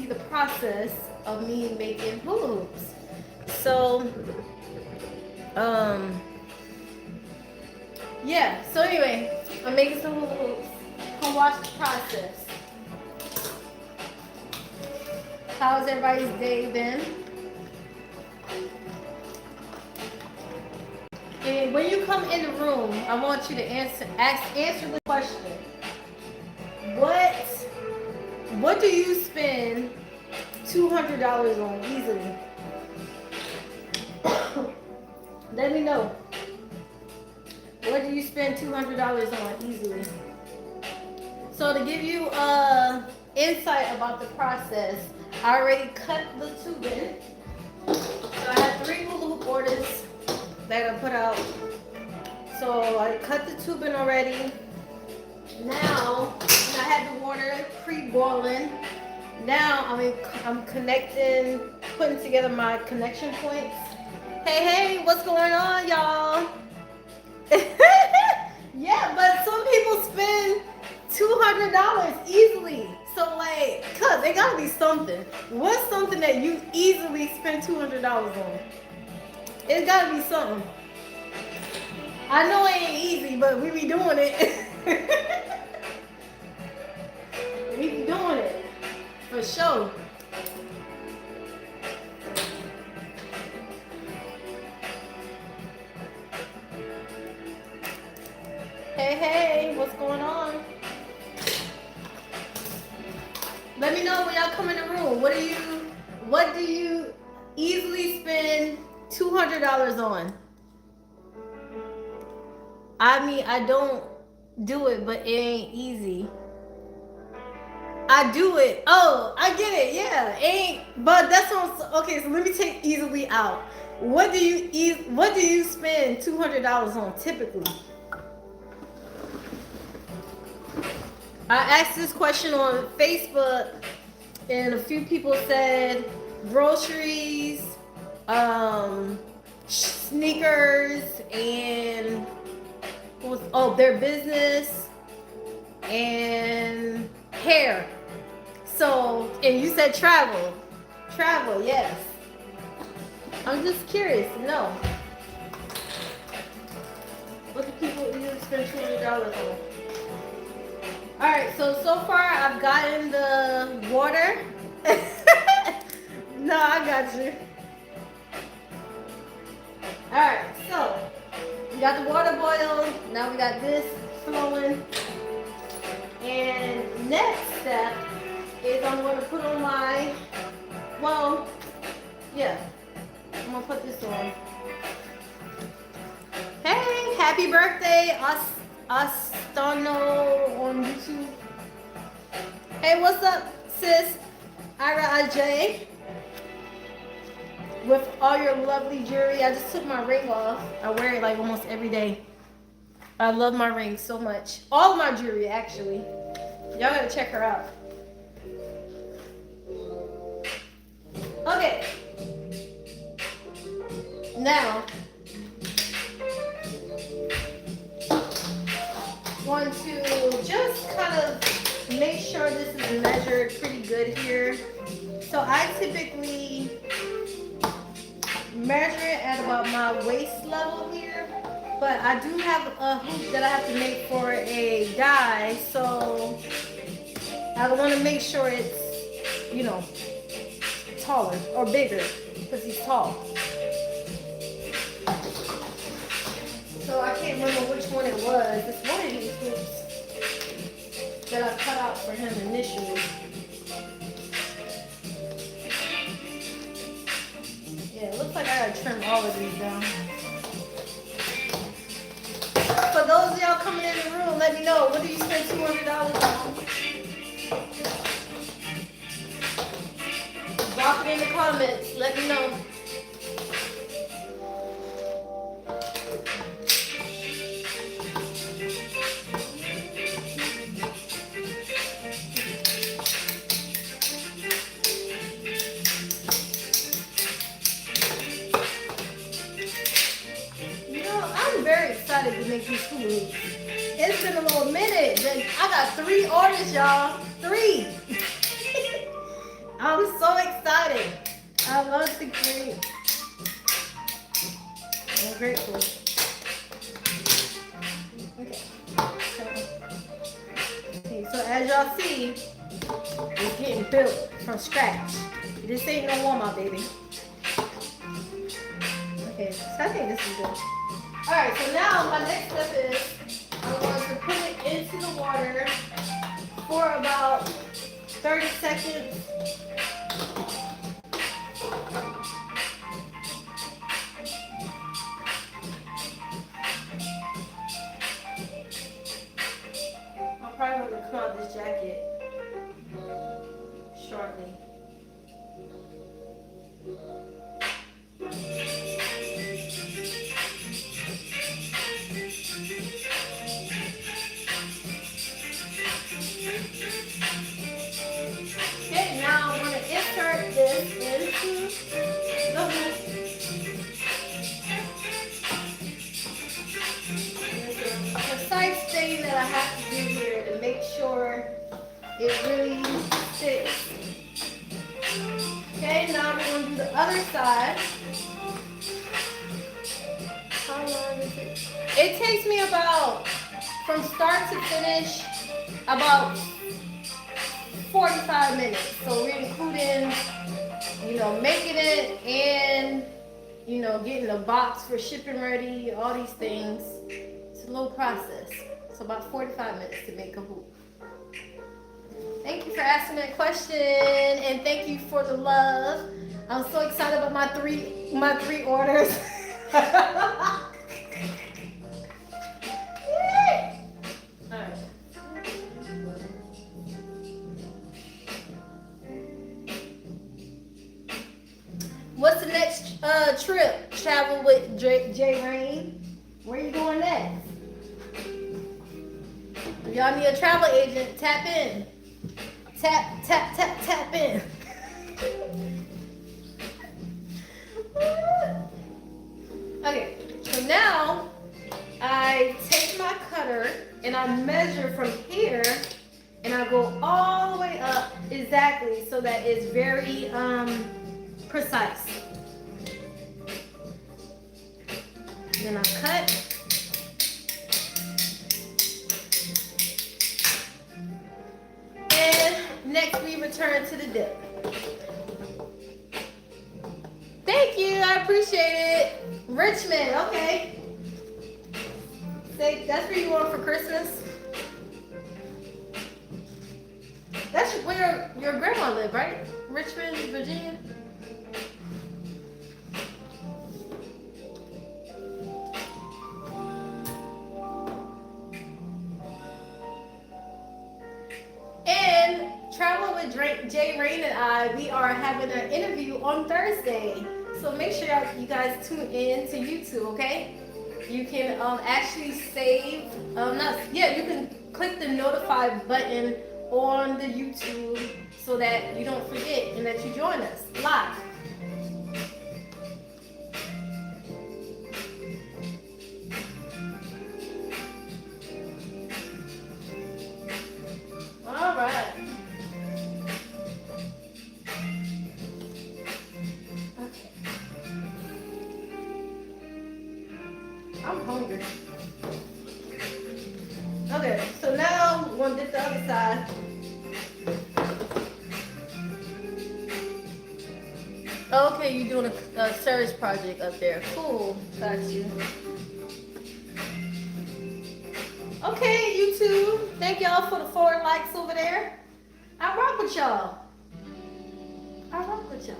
see the process of me making hula hoops. So, yeah. So anyway, I'm making some hula hoops. Come watch the process. How's everybody's day been? And when you come in the room, I want you to answer the question. What do you spend $200 on easily? Let me know. What do you spend $200 on easily? So to give you insight about the process, I already cut the tubing. So I had 3 hula hoop orders that I put out. So I cut the tubing already. Now I had the water pre-boiling. Now I'm connecting, putting together my connection points. Hey, what's going on, y'all? Yeah, but some people spend $200 easily. So like, cuz it gotta be something. What's something that you easily spend $200 on? It's gotta be something. I know it ain't easy, but we be doing it. We be doing it. For sure. Hey, what's going on? Let me know when y'all come in the room. What do you easily spend $200 on? I mean, I don't do it, but it ain't easy. I do it. Oh, I get it. Yeah, but that's what. Okay, so let me take easily out. What do you spend $200 on typically? I asked this question on Facebook, and a few people said groceries, sneakers, and their business, and hair. So, and you said travel, yes. I'm just curious to know. What do people usually spend $200 on? Alright, so far I've gotten the water. No, I got you. Alright, so we got the water boiled. Now we got this flowing. And next step is I'm going to put on I'm going to put this on. Hey, happy birthday, Astano on YouTube. Hey, what's up, sis? Ira Ajay. With all your lovely jewelry. I just took my ring off. I wear it like almost every day. I love my ring so much. All of my jewelry, actually. Y'all gotta check her out. Okay. Now, want to just kind of make sure this is measured pretty good here. So I typically measure it at about my waist level here, but I do have a hoop that I have to make for a guy, so I want to make sure it's, taller or bigger because he's tall. So I can't remember which one it was. It's one of these hoops that I cut out for him initially. Yeah, it looks like I gotta trim all of these down. For those of y'all coming in the room, let me know, what do you spend $200 on? Drop it in the comments, let me know. To make these hula hoops. It's been a little minute. I got 3 orders, y'all. 3. I'm so excited. I love the green. I'm grateful. Okay. So as y'all see, it's getting built from scratch. This ain't no warm-up, baby. Okay, so I think this is good. Alright, so now my next step is I'm going to put it into the water for about 30 seconds. I'm probably going to come out this jacket shortly. Okay, now I'm going to insert this into the hoop. There's a precise thing that I have to do here to make sure it really sticks. Okay, now we're going to do the other side. How long is it? It takes me about, from start to finish, about 45 minutes. So we're including, making it and, getting a box for shipping ready, all these things. It's a little process. So about 45 minutes to make a hoop. Thank you for asking that question, and thank you for the love. I'm so excited about my three orders. Alright. What's the next trip? Travel with J Rain. Where you going next? If y'all need a travel agent, tap in. Tap in. Okay, so now I take my cutter and I measure from here and I go all the way up exactly so that it's very precise. Then I cut. Next, we return to the dip. Thank you, I appreciate it. Richmond, okay. Say, that's where you going for Christmas? That's where your grandma lived, right? Richmond, Virginia? And Travel with Jay Rain and I, we are having an interview on Thursday. So make sure you guys tune in to YouTube, okay? You can actually save, you can click the notify button on the YouTube so that you don't forget and that you join us live. All right. Okay. I'm hungry. Okay, so now we're gonna dip the other side. Okay, you're doing a service project up there. Cool, got you. Okay, YouTube. Thank y'all for the 4 likes over there. I rock with y'all. I rock with y'all.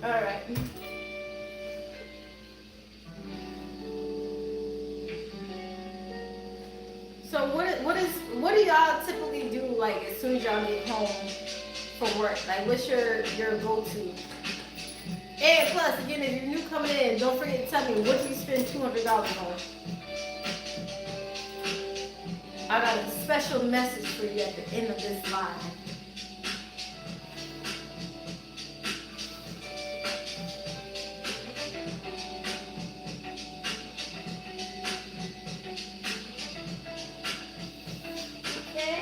All right. So what do y'all typically do like as soon as y'all get home from work? Like what's your go-to? And plus, again, if you're new coming in, don't forget to tell me what you spend $200 on. I got a special message for you at the end of this live. Okay.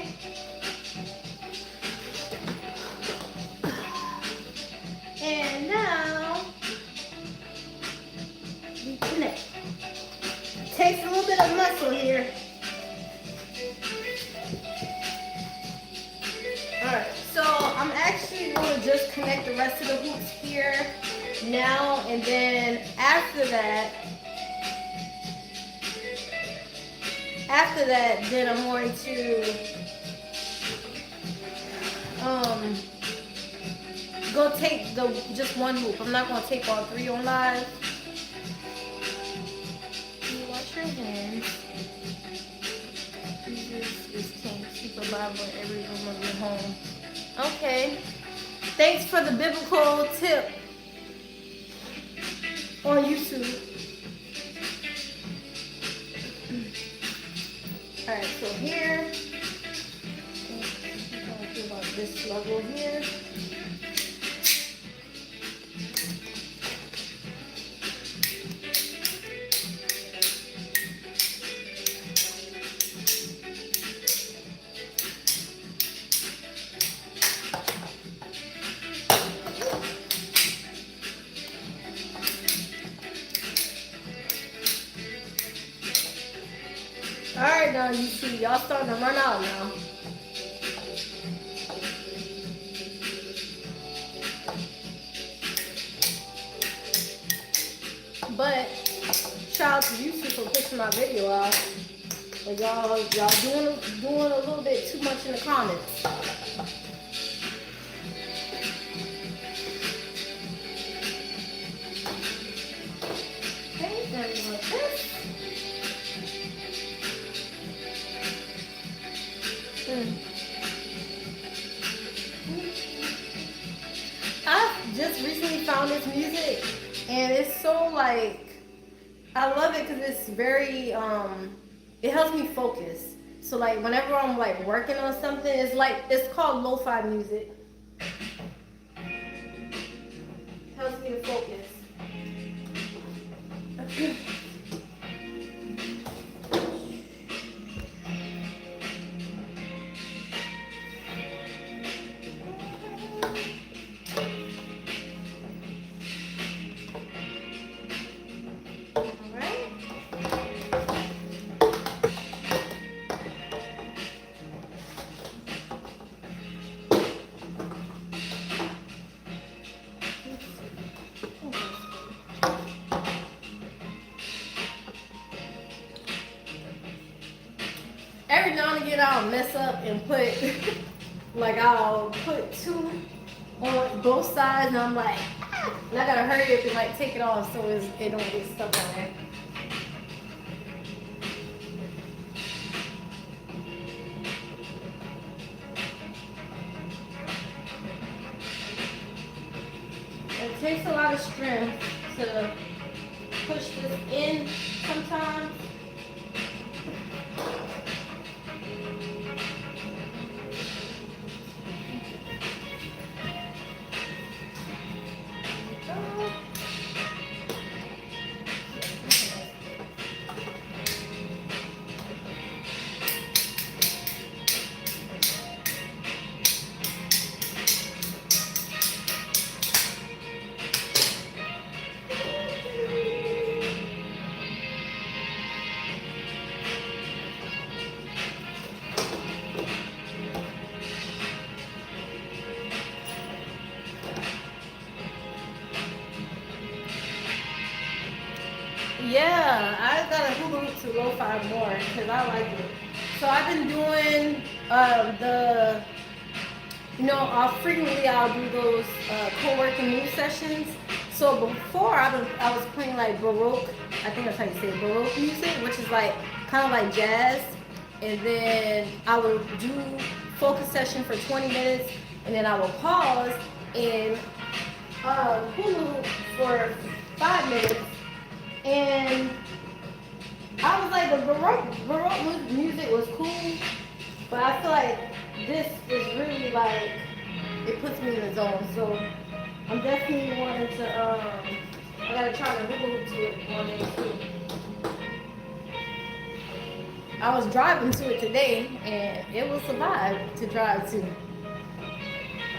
connect the rest of the hoops here now, and then after that, then I'm going to go take just one hoop. I'm not going to take all three on live. You wash your hands. Jesus is king. Keep a Bible in every room of your home. Okay. Thanks for the biblical tip on YouTube. Alright, so here, I'm going to do about this level here. Alright, now you see, y'all starting to run out now. But shout out to YouTube for pushing my video out. But y'all doing a little bit too much in the comments. Okay, then like this. I just recently found this music, and it's so like, I love it because it's very it helps me focus. So like whenever I'm like working on something, it's called lo-fi music. Helps me to focus. Every now and again I'll mess up and put, like I'll put two on both sides, and I'm like, and I gotta hurry up and like take it off so it don't get stuck on there. It takes a lot of strength to push this in sometimes. Yeah, I got a hula hoop to lo-fi more because I like it. So I've been doing frequently I'll do those co-working move sessions. So before I was playing like Baroque, I think that's how you say it, Baroque music, which is like kind of like jazz. And then I would do focus session for 20 minutes, and then I would pause and hula hoop for 5 minutes. And I was like, the Baroque music was cool, but I feel like this is really like, it puts me in the zone. So I'm definitely wanting to, I gotta try to hula hoop to it one day too. I was driving to it today, and it was a vibe to drive to,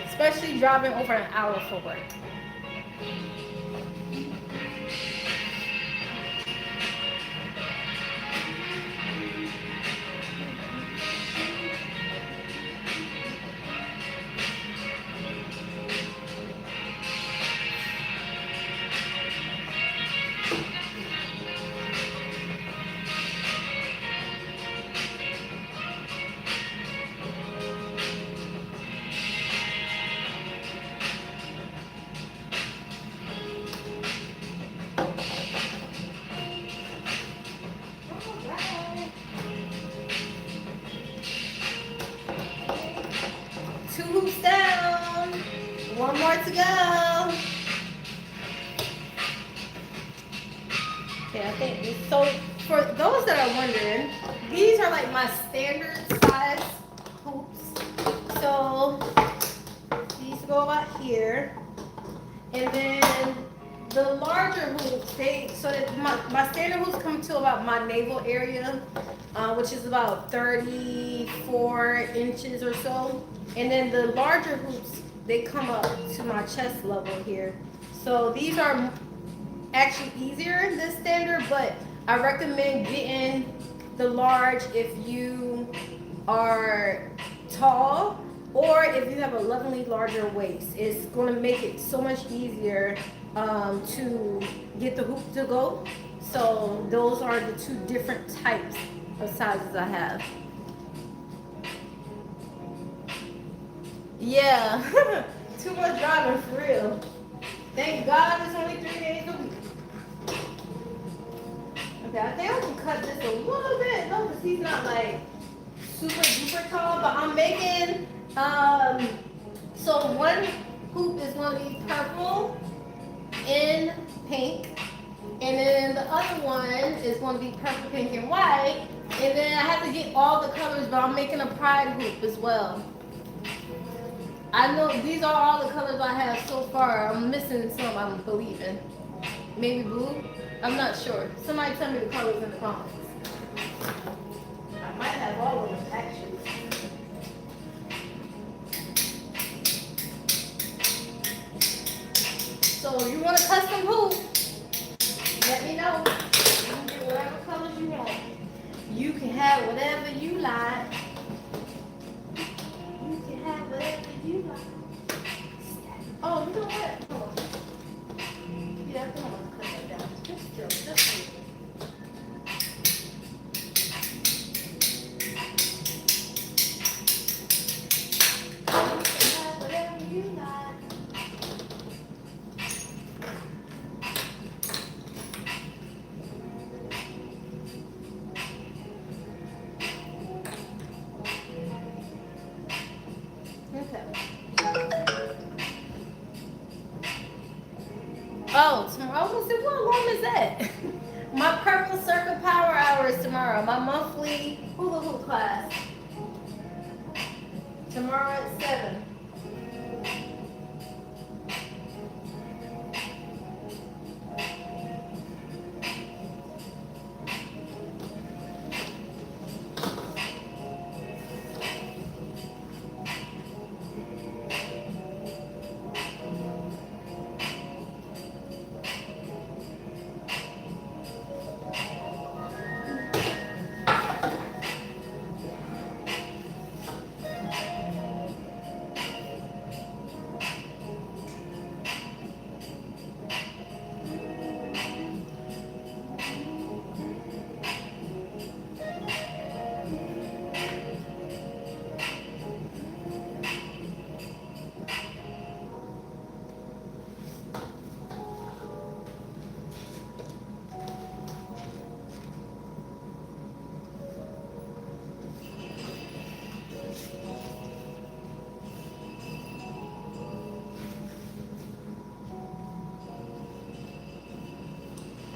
especially driving over an hour for work. 2 hoops down. 1 more to go. Okay, I think this, so for those that are wondering, these are like my standard size hoops. So these go about here. And then the larger hoops, so that my standard hoops come to about my navel area, which is about 34 inches or so. And then the larger hoops, they come up to my chest level here. So these are actually easier than standard, but I recommend getting the large if you are tall or if you have a lovely larger waist. It's going to make it so much easier to get the hoop to go. So those are the 2 different types of sizes I have. Yeah, too much driving for real. Thank God it's only 3 days a week. Okay, I think I can cut this a little bit though, because he's not like super duper tall, but I'm making, so one hoop is going to be purple and pink, and then the other one is going to be purple, pink, and white, and then I have to get all the colors, but I'm making a pride hoop as well. I know these are all the colors I have so far. I'm missing some, I'm believing. Maybe blue? I'm not sure. Somebody tell me the colors in the comments. I might have all of them actually. So if you want a custom hoop, let me know. You can get whatever colors you want. You can have whatever you like. You can have whatever you like. Oh, you know what? Hold on. Yeah, come on, cut that down. Just still, just leave it. Oh, tomorrow, what alarm is that? My Purple Circle Power Hour is tomorrow. My monthly hula hoop class. Tomorrow at 7.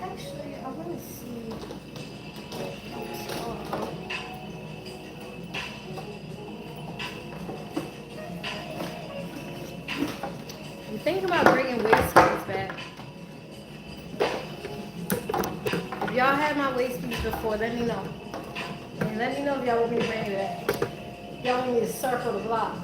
Actually, I want to see. I'm thinking about bringing waist beads back. If y'all had my waist beads before, let me know. And let me know if y'all want me to bring it back. Y'all want me to circle the block.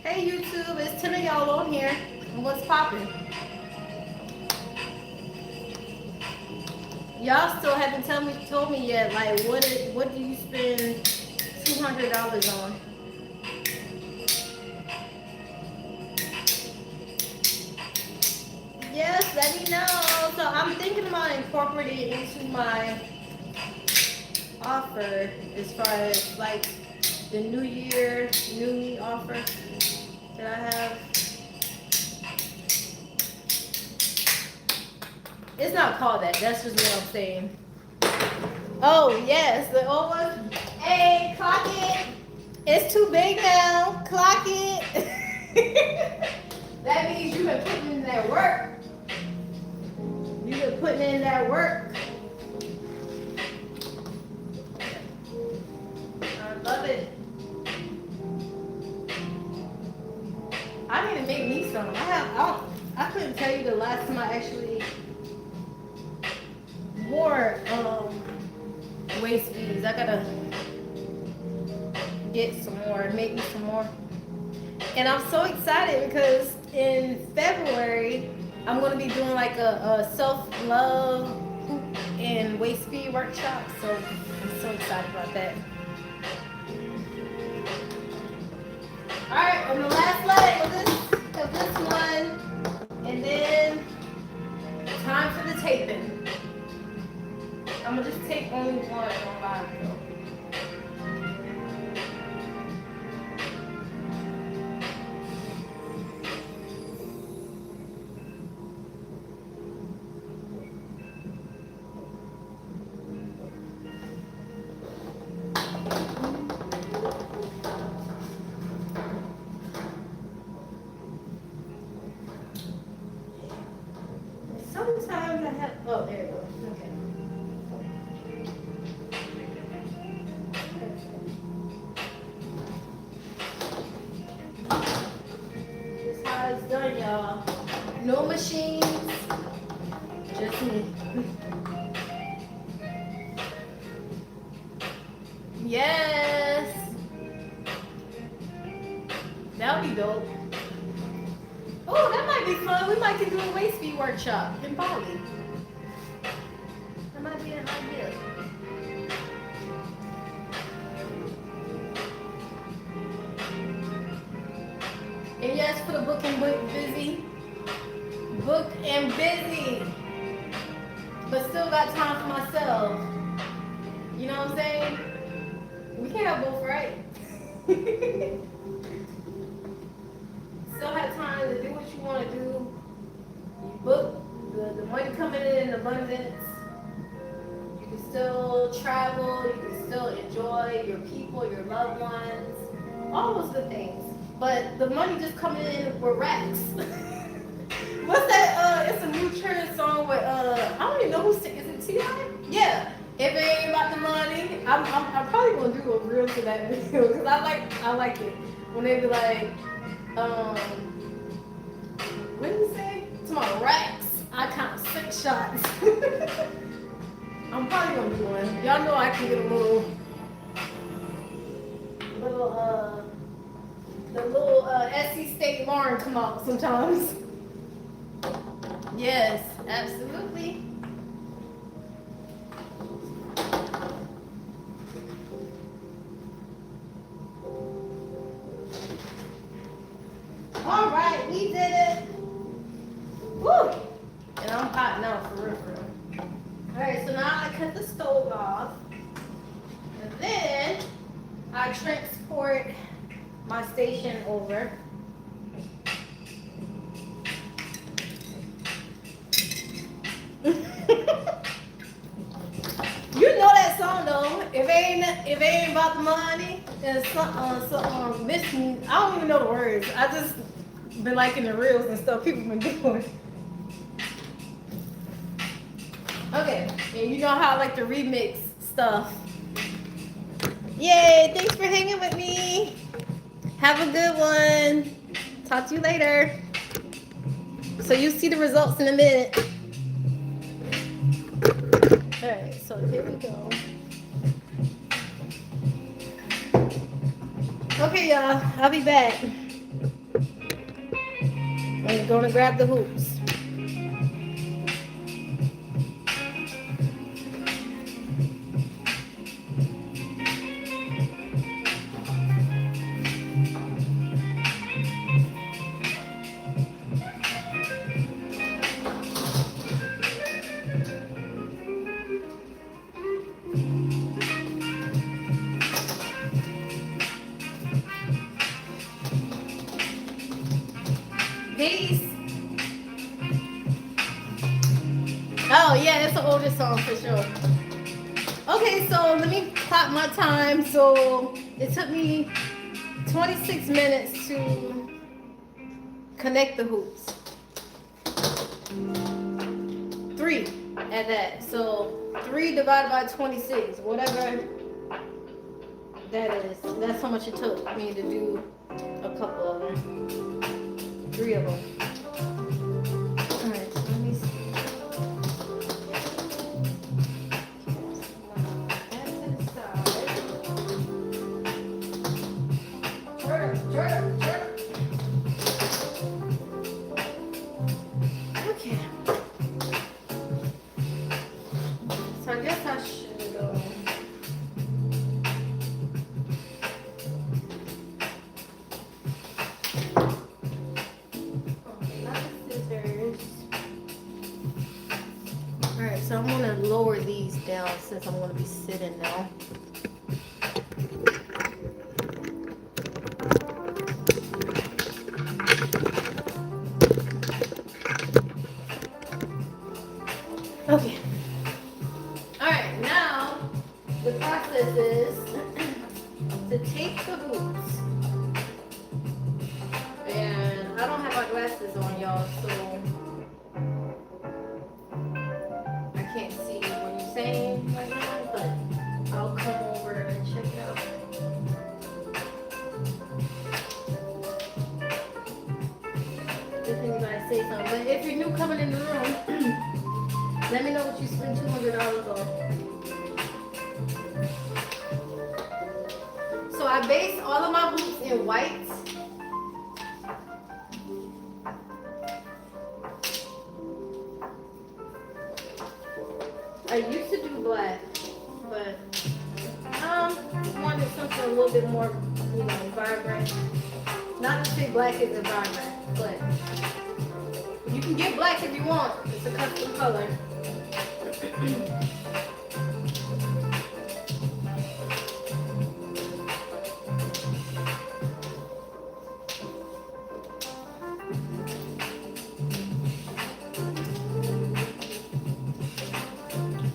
Hey YouTube, it's 10 of y'all on here. And what's poppin'? Y'all still haven't told me yet. Like, what do you spend $200 on? Yes, let me know. So I'm thinking about incorporating it into my offer as far as like the New Year, New Me offer that I have. It's not called that. That's just what I'm saying. Oh, yes. The old one. Hey, clock it. It's too big now. Clock it. That means you've been putting in that work. You've been putting in that work. I love it. I need to make me some. I couldn't tell you the last time I actually wore waist beads. I gotta get some more, make me some more. And I'm so excited because in February I'm gonna be doing like a self-love hoop and waist bead workshop. So I'm so excited about that. All right, on the last leg of this one, and then time for the taping. I'm gonna just take only one on live though. Sometimes I have, oh, there it goes. Okay. This is how it's done, y'all. No machines, just me. Yes. That would be dope. Oh, that might be fun. We might can do a waist bead workshop in Bali. That might be an idea. And yes, for the book and busy. Booked and busy. But still got time for myself. You know what I'm saying? We can't have both, right? Still have time to do what you want to do. You book the money coming in abundance. You can still travel. You can still enjoy your people, your loved ones, all those good things. But the money just coming in with racks. What's that? It's a new trend song with I don't even know who sings. Is it T.I.? Yeah. If it ain't about the money, I'm probably gonna do a reel to that video because I like it when they be like. What did he say? To my racks, I count 6 shots. I'm probably gonna do one. Y'all know I can get a little, the little SC State Lauren come out sometimes. Yes, absolutely. All right, we did it. Woo! And I'm hot now, for real, for real. All right, so now I cut the stove off. And then I transport my station over. You know that song though. If it ain't about the money, then something miss me. I don't even know the words. I just been liking the reels and stuff people been doing. Okay, and you know how I like to remix stuff. Yay! Thanks for hanging with me. Have a good one. Talk to you later. So you see the results in a minute. All right, so here we go. Okay, y'all, I'll be back. I'm gonna grab the hoops. it's an older song for sure. Okay, so let me clock my time. So it took me 26 minutes to connect the hoops. 3 at that. So 3 divided by 26, whatever that is. That's how much it took me to do a couple of them. 3 of them. Alright, so let me see. Okay. So I guess I should go. Alright, so I'm gonna lower these down since I'm gonna be sitting now. Okay. Alright, now the process is to take the hoops. And I don't have my glasses on, y'all, so I can't see what you're saying right now, but I'll come over and check it out. If anybody say something. But if you're new coming in the room, let me know what you spend $200 on. So I base all of my hoops in white. I used to do black, but wanted something a little bit more, vibrant. Not to say black isn't vibrant, but you can get black if you want. It's a custom color.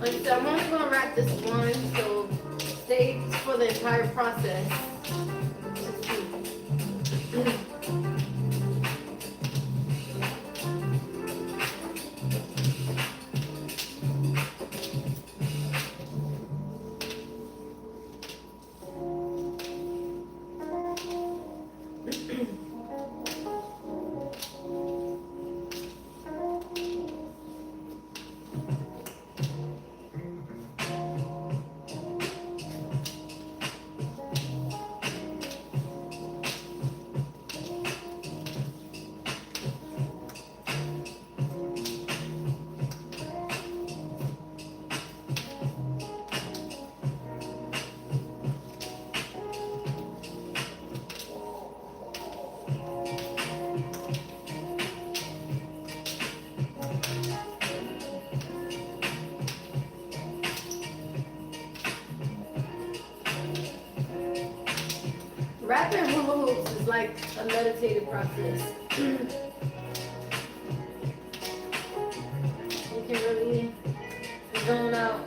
Like I said, I'm only going to wrap this one, so stay for the entire process. Wrapping hula hoops is like a meditative process. You can really zone out.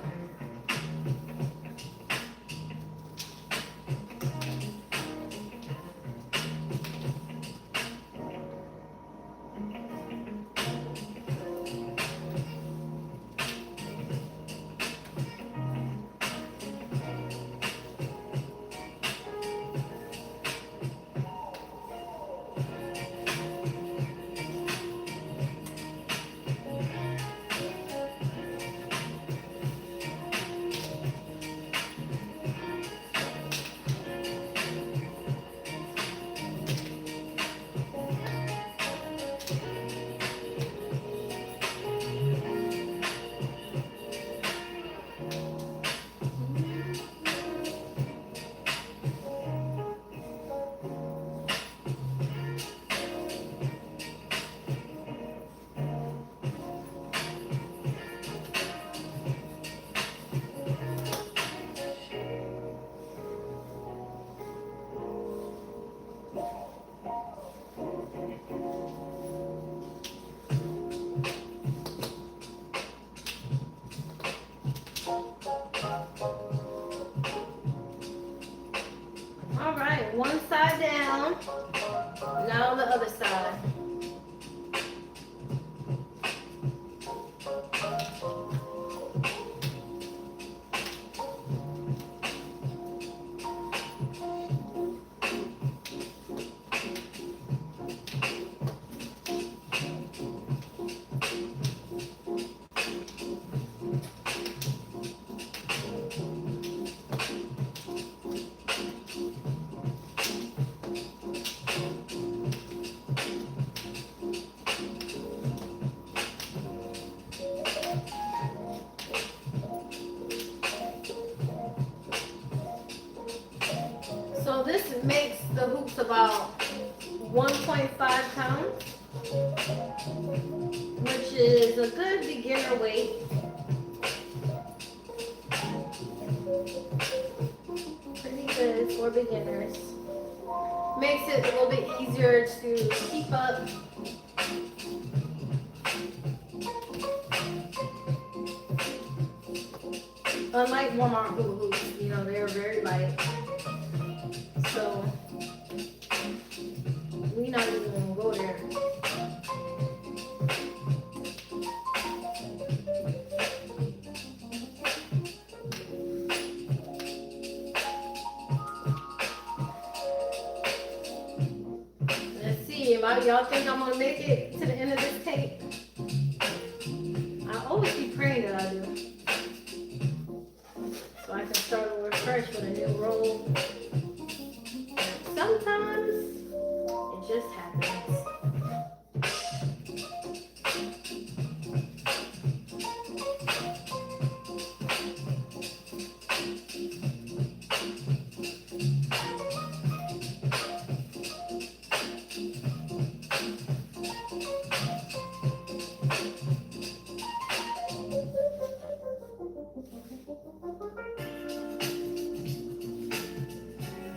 other side. So this makes the hoops about 1.5 pounds, which is a good beginner weight. Pretty good for beginners. Makes it a little bit easier to keep up. Unlike Walmart hula hoops, you know, they're very light. So we not even gonna go there. Let's see, y'all think I'm gonna make it to the end of this tape? I always be praying that I do. So I can start over fresh with a new roll. Sometimes it just happens.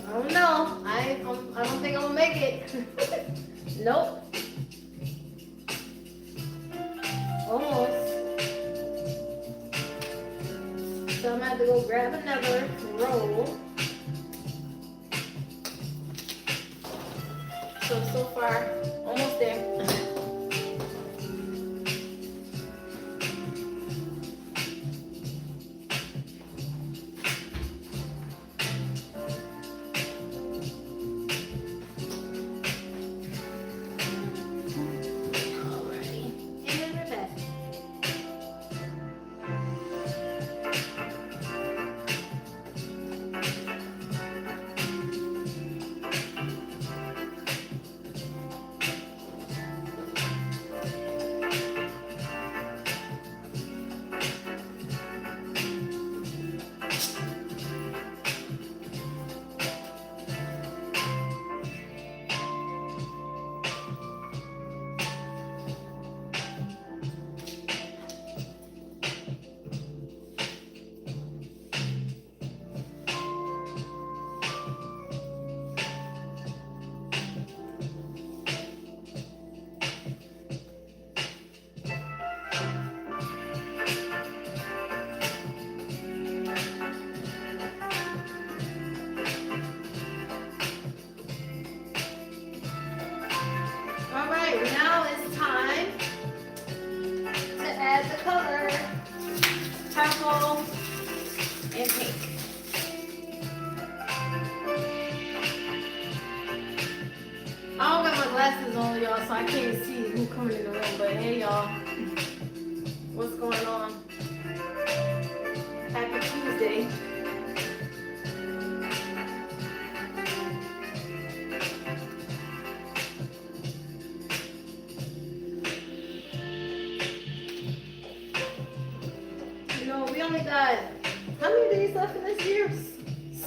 I don't know. I don't think I'm gonna make it. Nope. Almost. So I'm gonna have to go grab another roll. So far, almost there. Now it's time to add the color, purple and pink. I don't got my glasses on, y'all, so I can't see who's coming in the room, but hey, y'all, what's going on? Happy Tuesday. We only got, how many days left in this year?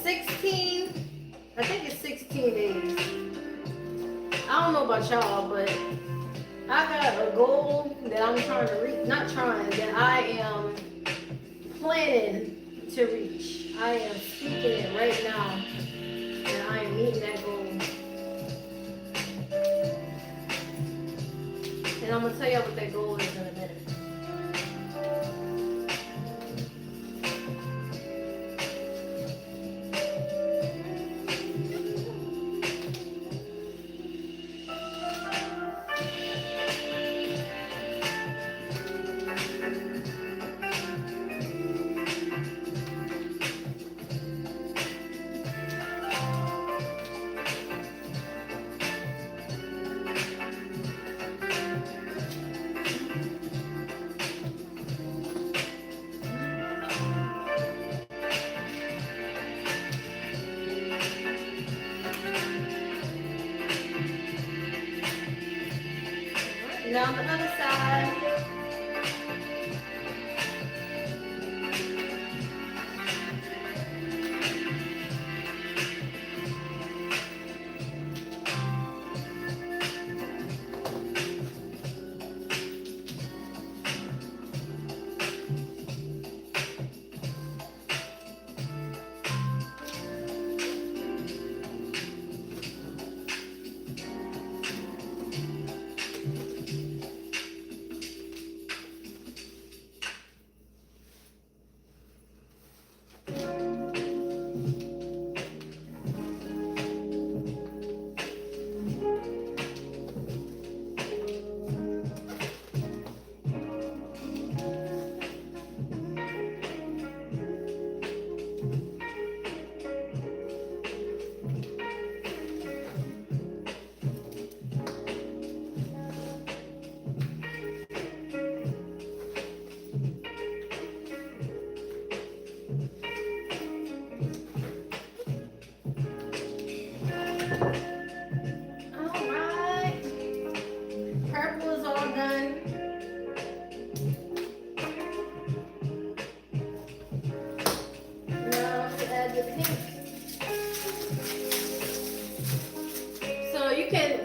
16, I think it's 16 days. I don't know about y'all, but I got a goal that I'm trying to reach, not trying, that I am planning to reach. I am speaking it right now, and I am meeting that goal. And I'm gonna tell y'all what that goal is in a minute. it on the other side.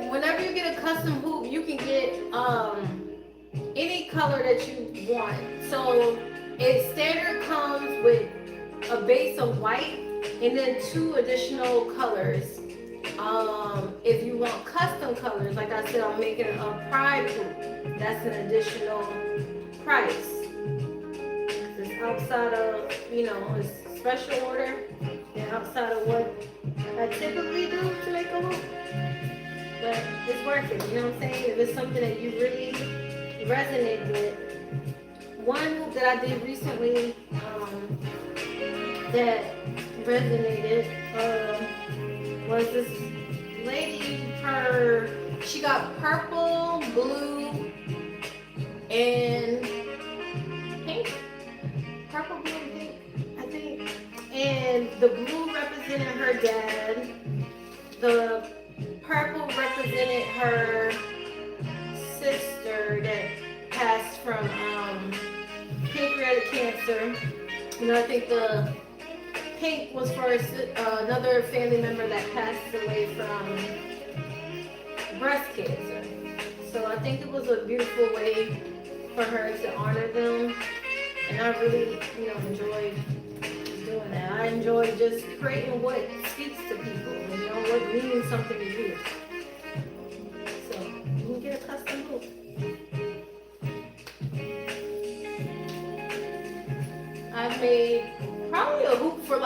Whenever you get a custom hoop, you can get any color that you want. So it standard comes with a base of white and then 2 additional colors. If you want custom colors, like I said, I'm making a pride hoop. That's an additional price. It's outside of, it's special order and outside of what I typically do to make a hoop. But it's worth it, you know what I'm saying? If it's something that you really resonate with. One hoop that I did recently that resonated was this lady, she got purple, blue, and pink. Purple, blue, and pink, I think. And the blue represented her dad. The purple represented her sister that passed from pancreatic cancer. I think the pink was for another family member that passed away from breast cancer. So I think it was a beautiful way for her to honor them. And I really, enjoyed doing that. I enjoy just creating what speaks to people, what means something to you. So you can get a custom hoop. I've made probably a hoop for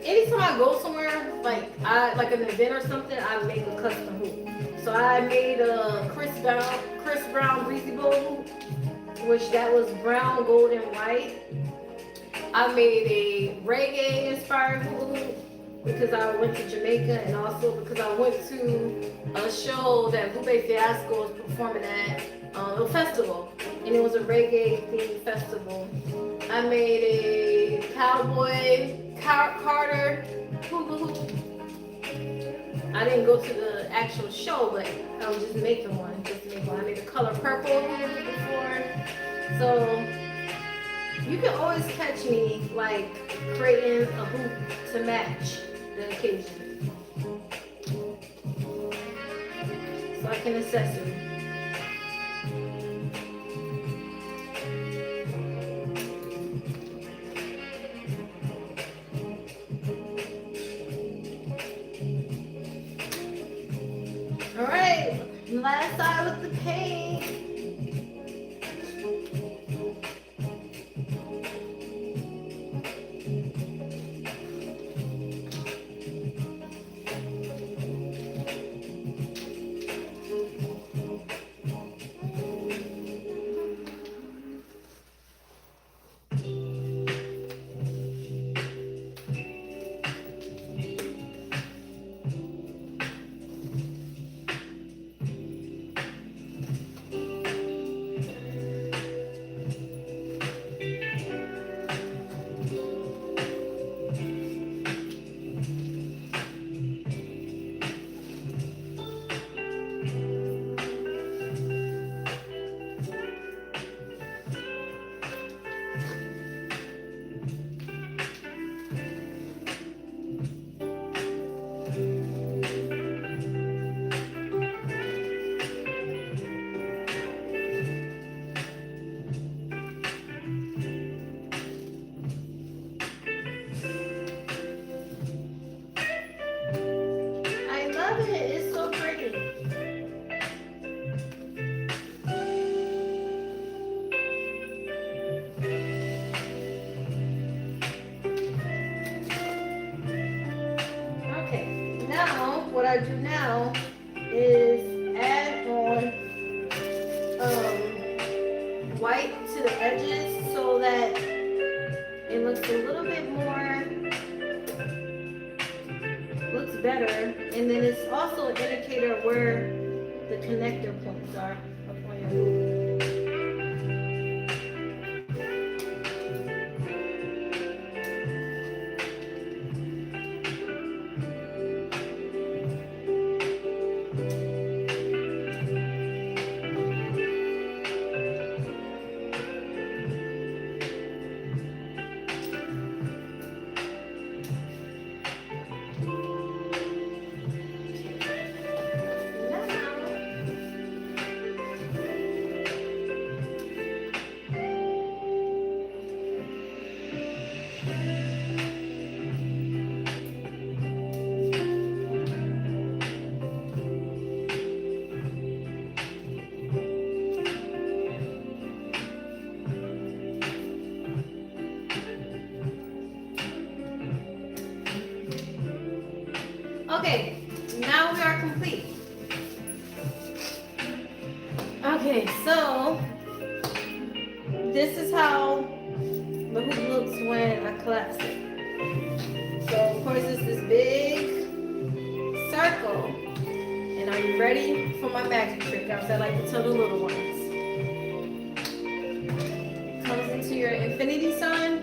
anytime I go somewhere, like an event or something, I make a custom hoop. So I made a Chris Brown Breezy Bowl hoop, which that was brown, gold, and white. I made a reggae inspired hoop because I went to Jamaica, and also because I went to a show that Lupe Fiasco was performing at a festival, and it was a reggae themed festival. I made a cowboy Carter hula hoop. I didn't go to the actual show, but I was just making one. I made a color purple hula hoop before. So you can always catch me creating a hoop to match the occasion. So I can accessory. All right, last side with the paint. I do now is add on white to the edges so that it looks a little bit more, looks better. And then it's also an indicator of where the connector points are upon your hoop. Okay, now we are complete. Okay, so this is how the hoop looks when I collapse it. So of course it's this big circle. And are you ready for my magic trick? As I like to tell the little ones. Comes into your infinity sign.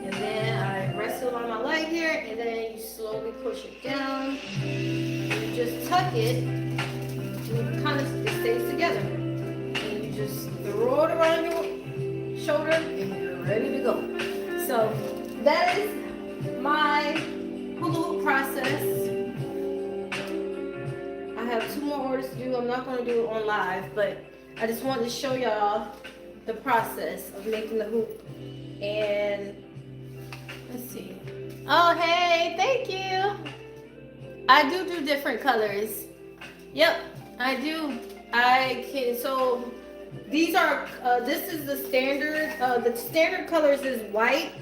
And then I rest it on my leg here. And then you slowly push it down. You just tuck it. And kind of it stays together. And you just throw it around your shoulder. And you're ready to go. So that is my hula hoop process. I have 2 more orders to do. I'm not going to do it on live, but I just wanted to show y'all the process of making the hoop. And let's see. Oh, hey, thank you. I do different colors. Yep, I do. I can, so these are, this is the standard colors is white,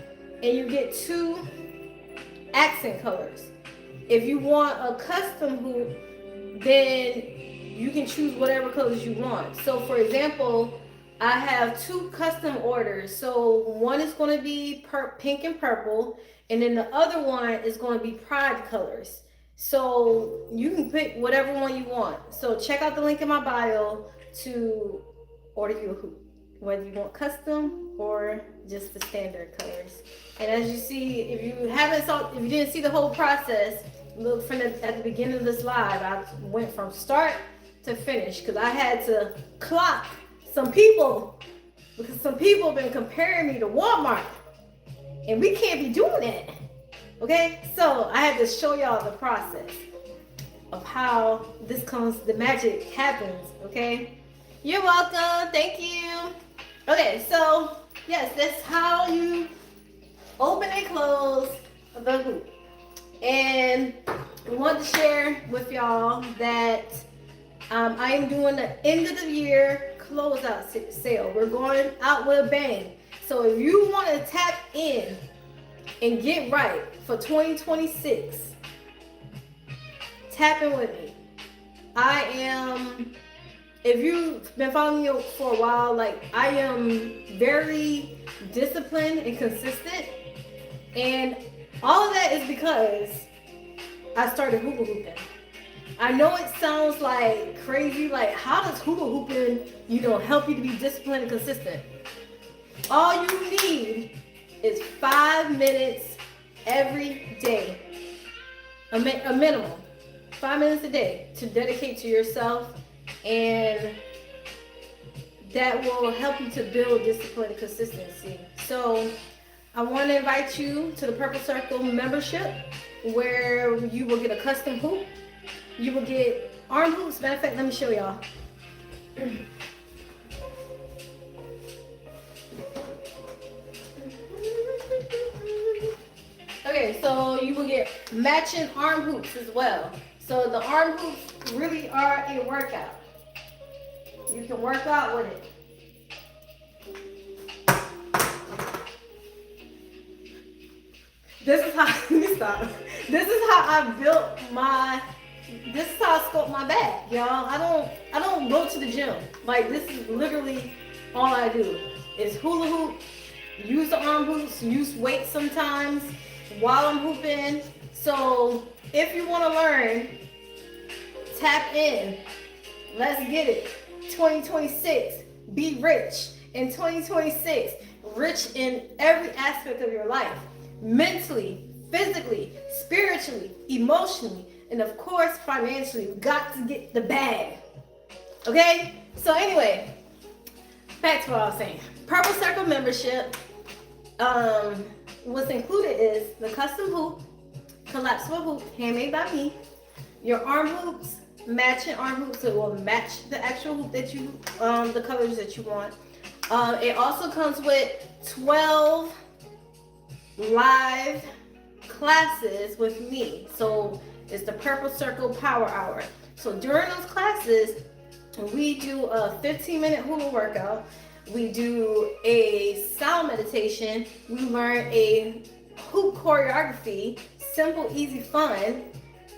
and you get 2 accent colors. If you want a custom hoop, then you can choose whatever colors you want. So for example, I have 2 custom orders. So one is going to be pink and purple, and then the other one is going to be pride colors. So you can pick whatever one you want. So check out the link in my bio to order you a hoop, whether you want custom or just the standard colors. And as you see, if you didn't see the whole process, look at the beginning of this live. I went from start to finish because I had to clock some people, because some people have been comparing me to Walmart, and we can't be doing that. Okay, so I had to show y'all the process of how the magic happens. Okay, you're welcome. Thank you. Okay, so yes, that's how you open and close the hoop. And I want to share with y'all that I am doing the end of the year closeout sale. We're going out with a bang. So if you want to tap in and get right for 2026, tap in with me. If you've been following me for a while, like I am very disciplined and consistent. And all of that is because I started hula hooping. I know it sounds like crazy, like how does hula hooping, help you to be disciplined and consistent? All you need is 5 minutes every day, a minimum, 5 minutes a day to dedicate to yourself, and that will help you to build discipline and consistency. So I want to invite you to the Purple Circle membership, where you will get a custom hoop. You will get arm hoops. Matter of fact, let me show y'all. Okay, so you will get matching arm hoops as well. So the arm hoops really are a workout. You can work out with it. This is how, let me stop. This is how I built my this is how I sculpt my back, y'all. I don't go to the gym. Like, this is literally all I do is hula hoop, use the arm hoops, use weights sometimes while I'm hooping. So if you want to learn, tap in. Let's get it. 2026, be rich. In 2026, rich in every aspect of your life. Mentally, physically, spiritually, emotionally, and of course, financially. We got to get the bag. Okay? So anyway, back to what I was saying. Purple Circle membership. What's included is the custom hoop, collapsible hoop, handmade by me. Your arm hoops, matching arm hoops, so it will match the actual hoop that you, the colors that you want. It also comes with 12 live classes with me. So it's the Purple Circle Power Hour. So during those classes, we do a 15-minute hula workout. We do a sound meditation. We learn a hoop choreography, simple, easy, fun.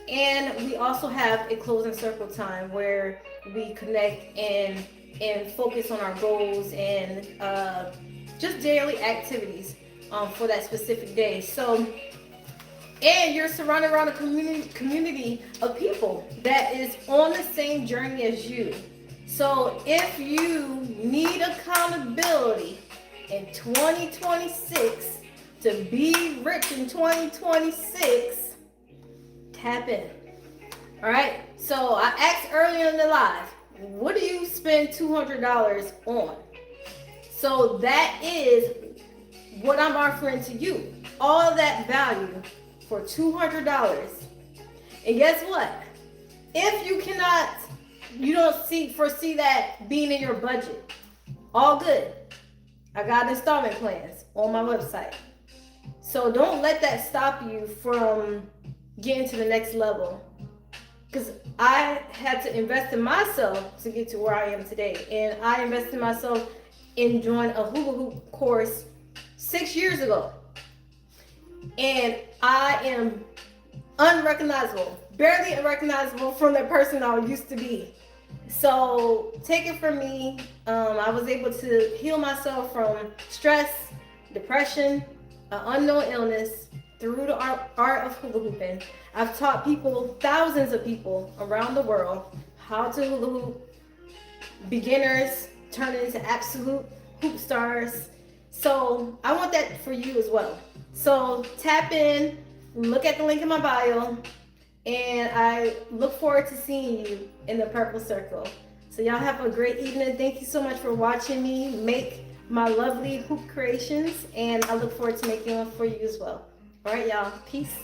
And we also have a closing circle time where we connect and focus on our goals and just daily activities for that specific day. So, and you're surrounded around a community of people that is on the same journey as you. So if you need accountability in 2026 to be rich in 2026, tap in. All right. So I asked earlier in the live, what do you spend $200 on? So that is what I'm offering to you. All of that value for $200. And guess what? If you cannot, you don't foresee that being in your budget, all good. I got installment plans on my website. So don't let that stop you from getting to the next level. Because I had to invest in myself to get to where I am today. And I invested in myself in joining a hula hoop course 6 years ago. And I am unrecognizable, barely unrecognizable from the person I used to be. So take it from me. I was able to heal myself from stress, depression, an unknown illness through the art of hula hooping. I've taught people, thousands of people around the world, how to hula hoop. Beginners turn into absolute hoop stars. So I want that for you as well. So tap in, look at the link in my bio, and I look forward to seeing you in the Purple Circle. So y'all have a great evening. Thank you so much for watching me make my lovely hoop creations, and I look forward to making one for you as well. All right, y'all. Peace.